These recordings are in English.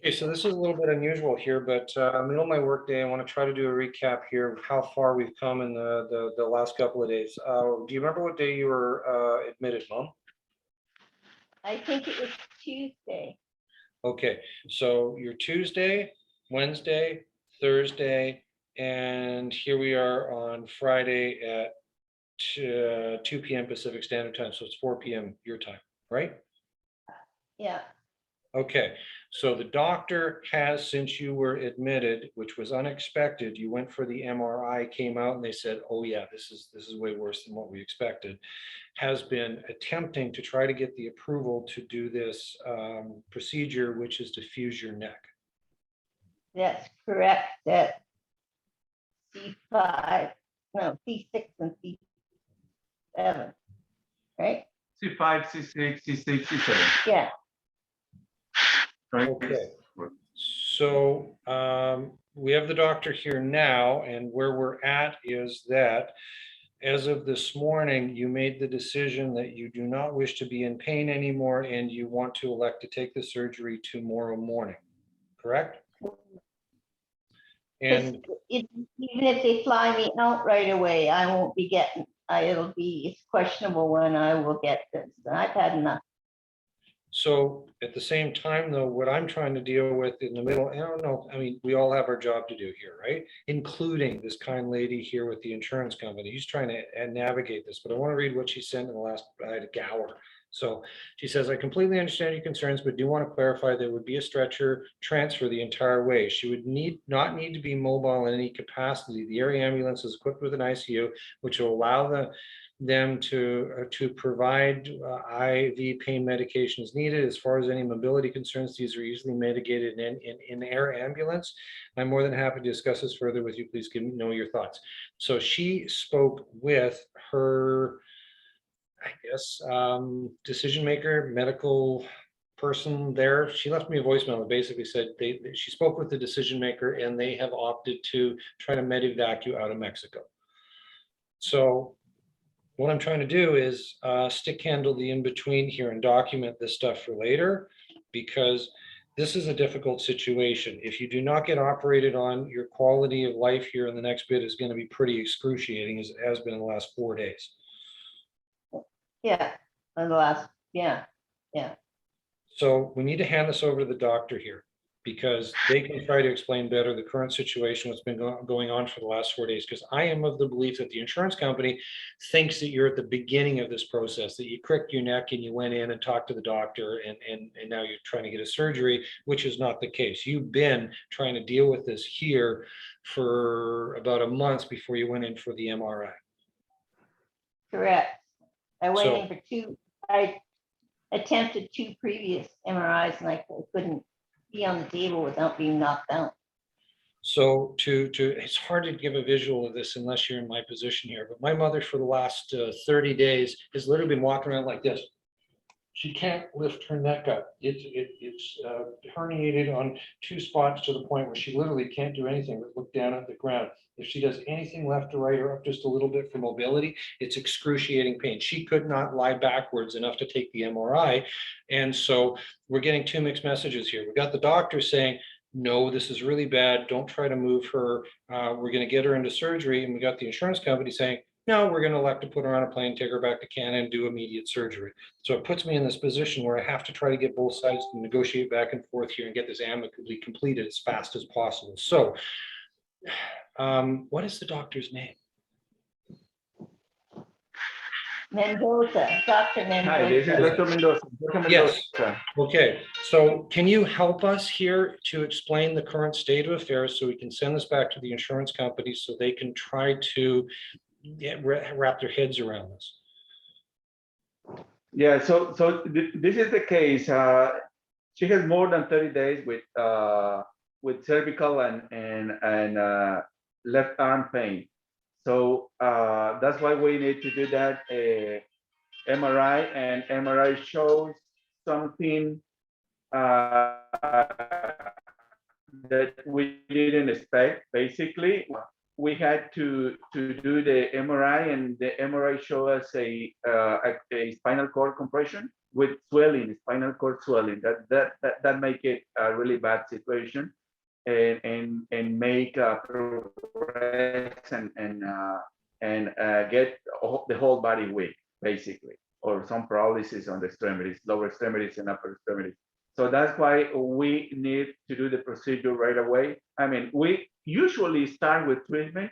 Okay, so this is a little bit unusual here, but middle of my workday, I want to try to do a recap here of how far we've come in the last couple of days. Do you remember what day you were admitted, Mom? I think it was Tuesday. Okay, so your Tuesday, Wednesday, Thursday, and here we are on Friday at 2 p.m. Pacific Standard Time, so it's 4 p.m. your time, right? Yeah, Okay, so the doctor has, since you were admitted, which was unexpected, you went for the MRI, came out and they said, oh yeah, this is way worse than what we expected, has been attempting to try to get the approval to do this procedure, which is to fuse your neck. that's correct. That C5, no, C6 and C7, right? C5, C6, C6, C7. Yeah, Right? Okay. So we have the doctor here now, and where we're at is that as of this morning, you made the decision that you do not wish to be in pain anymore and you want to elect to take the surgery tomorrow morning, correct? And even if they fly me out right away, I won't be getting, it'll be, it's questionable when I will get this. I've had enough. so at the same time, though, what I'm trying to deal with in the middle, I don't know, I mean, we all have our job to do here, right? Including this kind lady here with the insurance company. Who's trying to navigate this, but I want to read what she sent in the last hour. So she says, I completely understand your concerns, but do want to clarify there would be a stretcher transfer the entire way. She would not need to be mobile in any capacity. The area ambulance is equipped with an ICU, which will allow them to provide IV pain medications needed. As far as any mobility concerns, these are easily mitigated in air ambulance. I'm more than happy to discuss this further with you. Please give me know your thoughts. So she spoke with her, I guess, decision maker, medical person there. She left me a voicemail that basically said she spoke with the decision maker and they have opted to try to medevac you out of Mexico. So what I'm trying to do is stick handle the in-between here and document this stuff for later, because this is a difficult situation. If you do not get operated on, your quality of life here in the next bit is going to be pretty excruciating, as it has been in the last 4 days. Yeah, and the last, yeah. So we need to hand this over to the doctor here, because they can try to explain better the current situation, what's been going on for the last 4 days. Because I am of the belief that the insurance company thinks that you're at the beginning of this process, that you cricked your neck and you went in and talked to the doctor and now you're trying to get a surgery, which is not the case. You've been trying to deal with this here for about a month before you went in for the MRI. Correct. I went So- in for two, I attempted 2 previous MRIs and I couldn't be on the table without being knocked out. So it's hard to give a visual of this unless you're in my position here, but my mother for the last 30 days has literally been walking around like this. She can't lift her neck up. It's herniated on 2 spots to the point where she literally can't do anything but look down at the ground. If she does anything left or right or up just a little bit for mobility, it's excruciating pain. She could not lie backwards enough to take the MRI. And so we're getting 2 mixed messages here. We got the doctor saying, no, this is really bad. Don't try to move her. We're going to get her into surgery. And we got the insurance company saying, no, we're going to elect to put her on a plane, take her back to Canada and do immediate surgery. So it puts me in this position where I have to try to get both sides to negotiate back and forth here and get this amicably completed as fast as possible. So what is the doctor's name? Mendoza, Dr. Hi, this is Mendoza. Dr. Mendoza. Dr. Yes. Mendoza. Okay, so can you help us here to explain the current state of affairs so we can send this back to the insurance company so they can try to wrap their heads around this? Yeah, so this is the case. She has more than 30 days with cervical and left arm pain. So that's why we need to do that MRI, and MRI shows something that we didn't expect. Basically, we had to do the MRI, and the MRI showed us a spinal cord compression. with swelling, spinal cord swelling. That make it a really bad situation, and make progress and get the whole body weak, basically, or some paralysis on the extremities, lower extremities and upper extremities. So that's why we need to do the procedure right away. I mean, we usually start with treatment,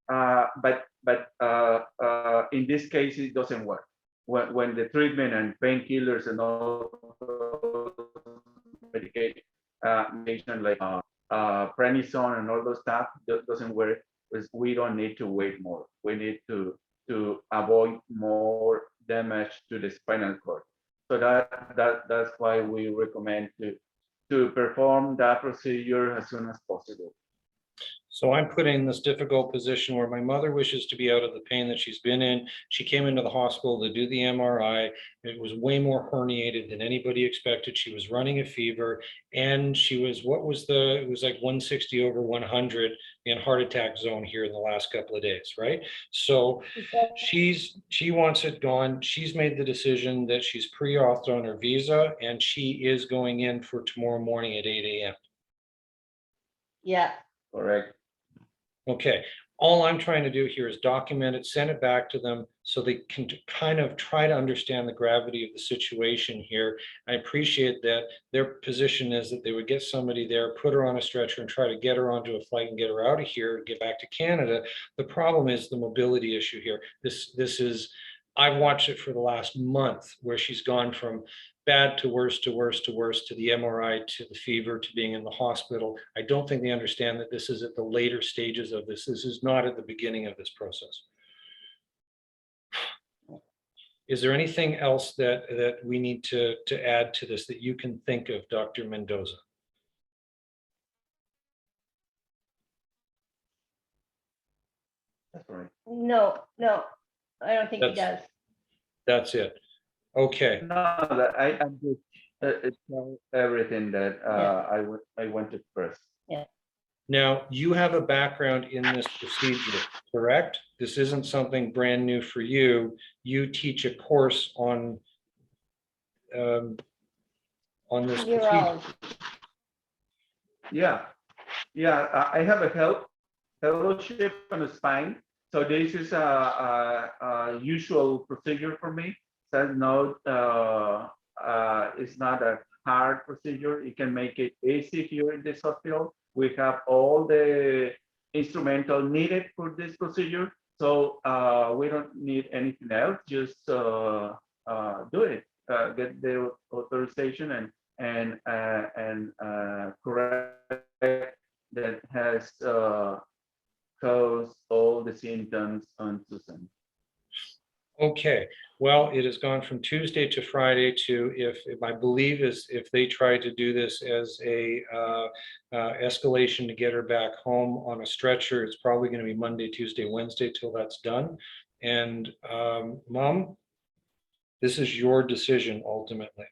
but in this case, it doesn't work. When the treatment and painkillers and all medication like prednisone and all those stuff doesn't work, because we don't need to wait more. We need to avoid more damage to the spinal cord. So that's why we recommend to perform that procedure as soon as possible. So I'm put in this difficult position where my mother wishes to be out of the pain that she's been in. She came into the hospital to do the MRI. It was way more herniated than anybody expected. She was running a fever, and she was, it was like 160 over 100 in heart attack zone here in the last couple of days, right? So she wants it gone. She's made the decision that she's pre-authed on her visa, and she is going in for tomorrow morning at 8 a.m. Yeah, Correct. Okay, all I'm trying to do here is document it, send it back to them so they can kind of try to understand the gravity of the situation here. I appreciate that their position is that they would get somebody there, put her on a stretcher and try to get her onto a flight and get her out of here, get back to Canada. The problem is the mobility issue here. This is, I've watched it for the last month where she's gone from bad to worse to worse to worse to the MRI to the fever to being in the hospital. I don't think they understand that this is at the later stages of this. This is not at the beginning of this process. Is there anything else that we need to add to this that you can think of, Dr. Mendoza? That's right. no, I don't think he does. That's it. Okay. No, I'm just it's everything that I want to express. Now, you have a background in this procedure, correct? This isn't something brand new for you. You teach a course on this procedure. Urology. Yeah, I have a fellowship on the spine. So this is a usual procedure for me. So no, it's not a hard procedure. You can make it easy here in this hospital. We have all the instrumental needed for this procedure. So we don't need anything else. Just do it. Get the authorization and correct that has caused all the symptoms on Susan. Okay, well, it has gone from Tuesday to Friday to, if I believe is, if they try to do this as a escalation to get her back home on a stretcher, it's probably going to be Monday, Tuesday, Wednesday till that's done. And Mom, this is your decision ultimately.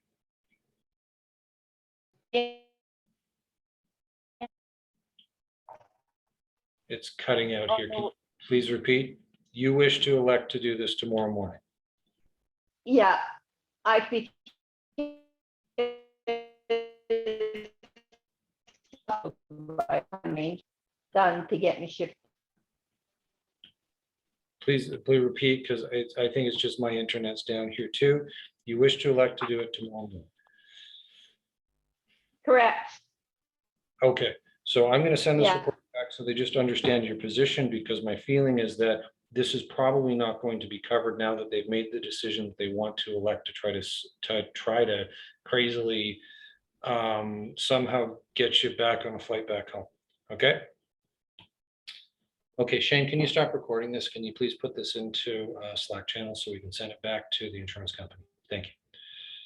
It's cutting out here. Can you please repeat? You wish to elect to do this tomorrow morning. Yeah, I'd be done to get me shipped. Please repeat, because I think it's just my internet's down here too. You wish to elect to do it tomorrow morning. Correct. Okay, so I'm going to send this Yeah. report back so they just understand your position, because my feeling is that this is probably not going to be covered now that they've made the decision that they want to elect to try to crazily somehow get you back on a flight back home. Okay. Okay, Shane, can you stop recording this? Can you please put this into Slack channel so we can send it back to the insurance company? Thank you.